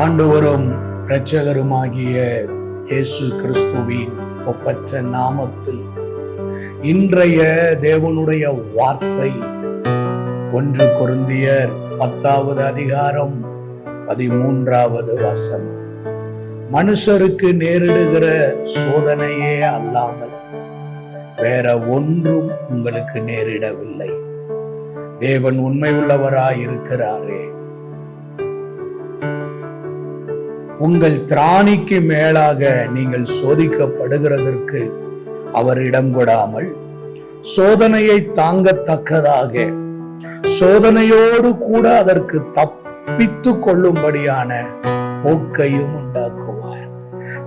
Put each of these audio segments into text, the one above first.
ஆண்டவரும் இரட்சகருமாகிய இயேசு கிறிஸ்துவின் ஒப்பற்ற நாமத்தில் இன்றைய தேவனுடைய வார்த்தை 1 கொரிந்தியர் 10வது அதிகாரம் 13வது வசனம். மனுஷருக்கு நேரிடுகிற சோதனையே அல்லாமல் வேற ஒன்றும் உங்களுக்கு நேரிடவில்லை. தேவன் உண்மையுள்ளவராயிருக்கிறாரே. உங்கள் திராணிக்கு மேலாக நீங்கள் சோதிக்கப்படுகிறதற்கு அவர் இடம் கொடாமல் சோதனையை தாங்கத்தக்கதாக சோதனையோடு கூட அதற்கு தப்பித்து கொள்ளும்படியான போக்கையும் உண்டாக்குவார்.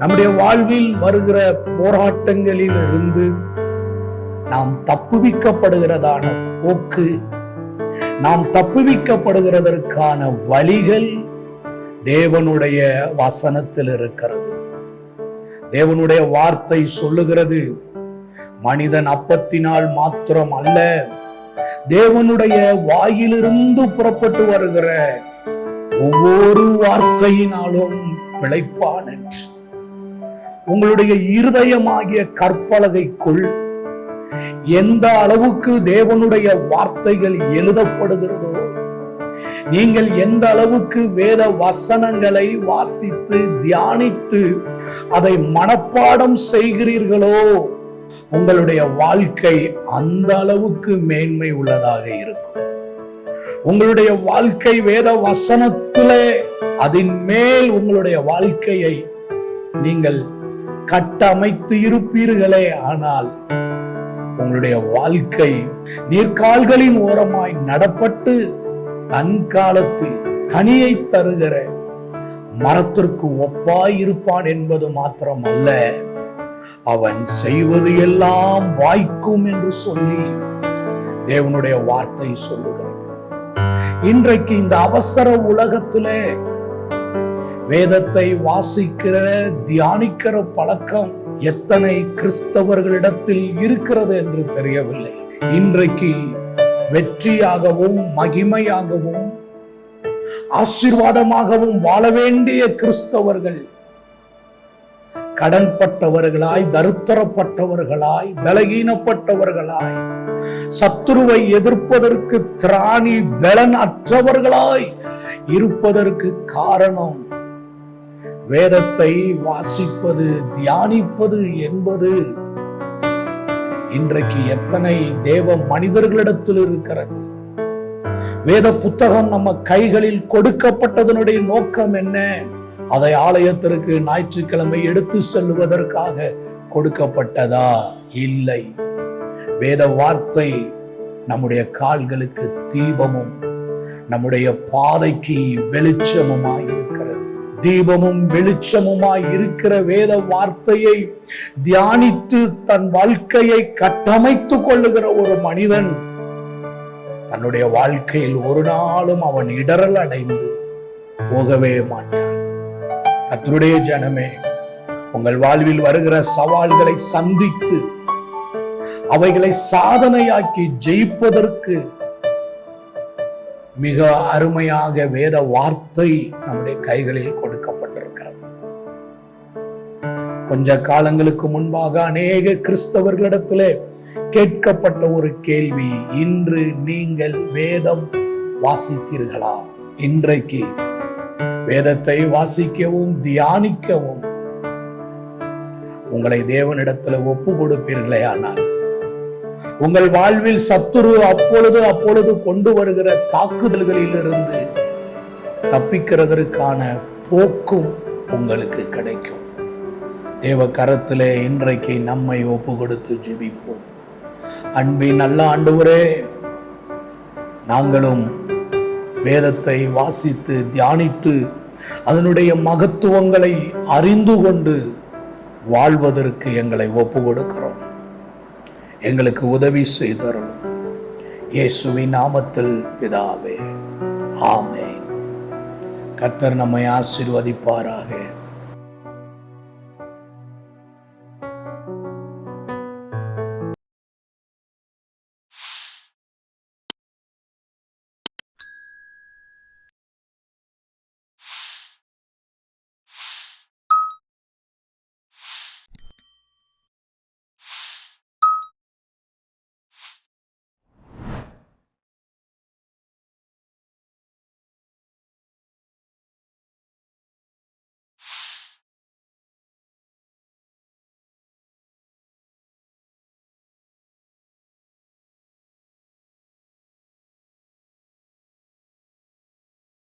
நம்முடைய வாழ்வில் வருகிற போராட்டங்களில் இருந்து நாம் தப்புவிக்கப்படுகிறதான போக்கு, நாம் தப்புவிக்கப்படுகிறதற்கான வழிகள் தேவனுடைய வசனத்தில் இருக்கிறது. தேவனுடைய வார்த்தை சொல்லுகிறது, மனிதன் அப்பத்தினால் மாத்திரம் அல்ல, தேவனுடைய வாயிலிருந்து புறப்பட்டு வருகிற ஒவ்வொரு வார்த்தையினாலும் பிழைப்பான் என்று. உங்களுடைய இருதயமாகிய கற்பலகைக்குள் எந்த அளவுக்கு தேவனுடைய வார்த்தைகள் எழுதப்படுகிறதோ, நீங்கள் எந்த அளவுக்கு வேத வசனங்களை வாசித்து தியானித்து அதை மனப்பாடம் செய்கிறீர்களோ, உங்களுடைய வாழ்க்கை அந்த அளவுக்கு மேன்மை உள்ளதாக இருக்கும். உங்களுடைய வாழ்க்கை வேத வசனத்திலே அதன் மேல் உங்களுடைய வாழ்க்கையை நீங்கள் கட்டமைத்து இருப்பீர்களே, ஆனால் உங்களுடைய வாழ்க்கை நீர்க்கால்களின் ஓரமாய் நடப்பட்டு அன்காலத்தில் கனியை தருகிற மரத்திற்கு ஒப்பாய் இருப்பான் என்பது மாத்திரமல்ல, அவன் செய்வது எல்லாம் வாய்க்கும் என்று சொல்லி தேவனுடைய வார்த்தை சொல்லுகிறது. இன்றைக்கு இந்த அவசர உலகத்திலே வேதத்தை வாசிக்கிற தியானிக்கிற பழக்கம் எத்தனை கிறிஸ்தவர்களிடத்தில் இருக்கிறது என்று தெரியவில்லை. இன்றைக்கு வெற்றியாகவும் மகிமையாகவும் ஆசீர்வாதமாகவும் வாழ வேண்டிய கிறிஸ்தவர்கள் கடன்பட்டவர்களாய், தரித்திரப்பட்டவர்களாய், பலகீனப்பட்டவர்களாய், சத்துருவை எதிர்ப்பதற்கு திராணி பலன் அற்றவர்களாய் இருப்பதற்கு காரணம் வேதத்தை வாசிப்பது, தியானிப்பது என்பது இன்றைக்கு எத்தனை தேவ மனிதர்களிடத்தில் இருக்கிறது. வேத புத்தகம் நம்ம கைகளில் கொடுக்கப்பட்டதனுடைய நோக்கம் என்ன? அதை ஆலயத்திற்கு ஞாயிற்றுக்கிழமை எடுத்து செல்வதற்காக கொடுக்கப்பட்டதா? இல்லை. வேத வார்த்தை நம்முடைய கால்களுக்கு தீபமும் நம்முடைய பாதைக்கு வெளிச்சமுமாய் இருக்கிறது. தீபமும் வெளிச்சமுமாய் இருக்கிற வேத வார்த்தையை தியானித்து தன் வாழ்க்கையை கட்டமைத்து கொள்ளுகிற ஒரு மனிதன் தன்னுடைய வாழ்க்கையில் ஒரு நாளும் அவன் இடரல் அடைந்து போகவே மாட்டான். கர்த்தருடைய ஜனமே, உங்கள் வாழ்வில் வருகிற சவால்களை சந்தித்து அவைகளை சாதனையாக்கி ஜெயிப்பதற்கு மிக அருமையாக வேத வார்த்தை நம்முடைய கைகளில் கொடுக்கப்பட்டிருக்கிறது. கொஞ்ச காலங்களுக்கு முன்பாக அநேக கிறிஸ்தவர்களிடத்திலே கேட்கப்பட்ட ஒரு கேள்வி, இன்று நீங்கள் வேதம் வாசித்தீர்களா? இன்றைக்கு வேதத்தை வாசிக்கவும் தியானிக்கவும் உங்களை தேவனிடத்தில் ஒப்பு கொடுப்பீர்களே, ஆனால் உங்கள் வாழ்வில் சத்துரு அப்பொழுது கொண்டு வருகிற தாக்குதல்களில் இருந்து தப்பிக்கிறதற்கான போக்கும் உங்களுக்கு கிடைக்கும். தேவ கரத்திலே இன்றைக்கு நம்மை ஒப்பு கொடுத்து ஜெபிப்போம். அன்பின் நல்ல ஆண்டவரே, நாங்களும் வேதத்தை வாசித்து தியானித்து அதனுடைய மகத்துவங்களை அறிந்து கொண்டு வாழ்வதற்கு எங்களை ஒப்பு கொடுக்கிறோம். எங்களுக்கு உதவி செய்தருளும். இயேசுவின் நாமத்தில் பிதாவே, ஆமென். கர்த்தர் நம்மை ஆசீர்வதிப்பாராக.